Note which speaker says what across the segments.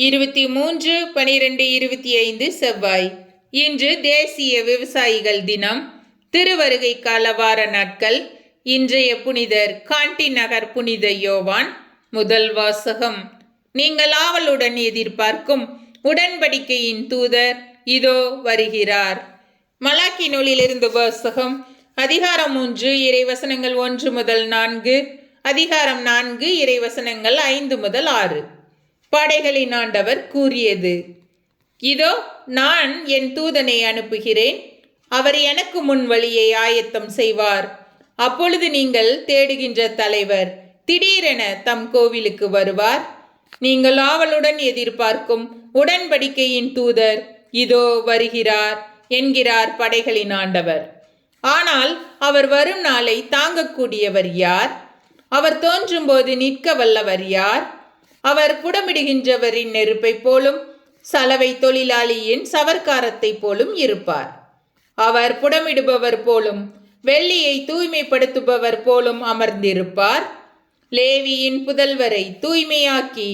Speaker 1: 23/12/25 செவ்வாய். இன்று தேசிய விவசாயிகள் தினம். திருவருகை கால வார நாட்கள். இன்றைய புனிதர் காண்டி நகர் புனித யோவான். முதல் வாசகம். நீங்கள் ஆவலுடன் எதிர்பார்க்கும் உடன்படிக்கையின் தூதர் இதோ வருகிறார். மலாக்கி நூலிலிருந்து வாசகம். அதிகாரம் 3 இறைவசனங்கள் 1 முதல் 4, அதிகாரம் 4 இறைவசனங்கள் 5 முதல் 6. படைகளின் ஆண்டவர் கூறியது: இதோ நான் என் தூதனை அனுப்புகிறேன், அவர் எனக்கு முன் வழியை ஆயத்தம் செய்வார். அப்பொழுது நீங்கள் தேடுகின்ற தலைவர் திடீரென தம் கோவிலுக்கு வருவார். நீங்கள் ஆவலுடன் எதிர்பார்க்கும் உடன்படிக்கையின் தூதர் இதோ வருகிறார் என்கிறார் படைகளின் ஆண்டவர். ஆனால் அவர் வரும் நாளை தாங்கக்கூடியவர் யார்? அவர் தோன்றும் போது நிற்க வல்லவர் யார்? அவர் புடமிடுகின்றவரின் நெருப்பை போலும் சலவை தொழிலாளியின் சவர்க்காரத்தை போலும் இருப்பார். அவர் புடமிடுபவர் போலும் வெள்ளியை தூய்மைப்படுத்துபவர் போலும் அமர்ந்திருப்பார். லேவியின் புதல்வரை தூய்மையாக்கி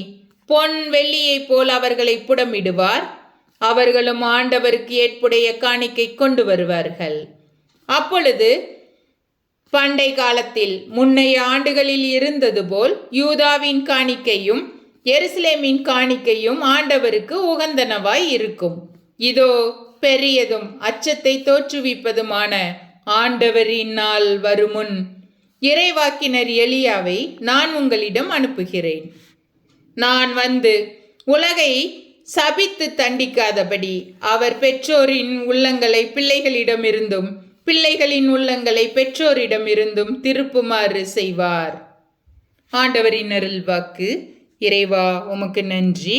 Speaker 1: பொன் வெள்ளியை போல் அவர்களை புடமிடுவார். அவர்களும் ஆண்டவருக்கு ஏற்புடைய காணிக்கை கொண்டு வருவார்கள். அப்பொழுது பண்டை காலத்தில் முன்னைய ஆண்டுகளில் இருந்தது போல் யூதாவின் காணிக்கையும் எருசலேமின் காணிக்கையும் ஆண்டவருக்கு உகந்தனவாய் இருக்கும். இதோ பெரியதும் அச்சத்தை தோற்றுவிப்பதுமான ஆண்டவரின் நாள் வருமுன் இறைவாக்கினர் எலியாவை நான் உங்களிடம் அனுப்புகிறேன். நான் வந்து உலகை சபித்து தண்டிக்காதபடி அவர் பெற்றோரின் உள்ளங்களை பிள்ளைகளிடமிருந்தும் பிள்ளைகளின் உள்ளங்களை பெற்றோரிடமிருந்தும் திருப்புமாறு செய்வார். ஆண்டவரின் அருள்வாக்கு. இறைவா, உமக்கு நன்றி.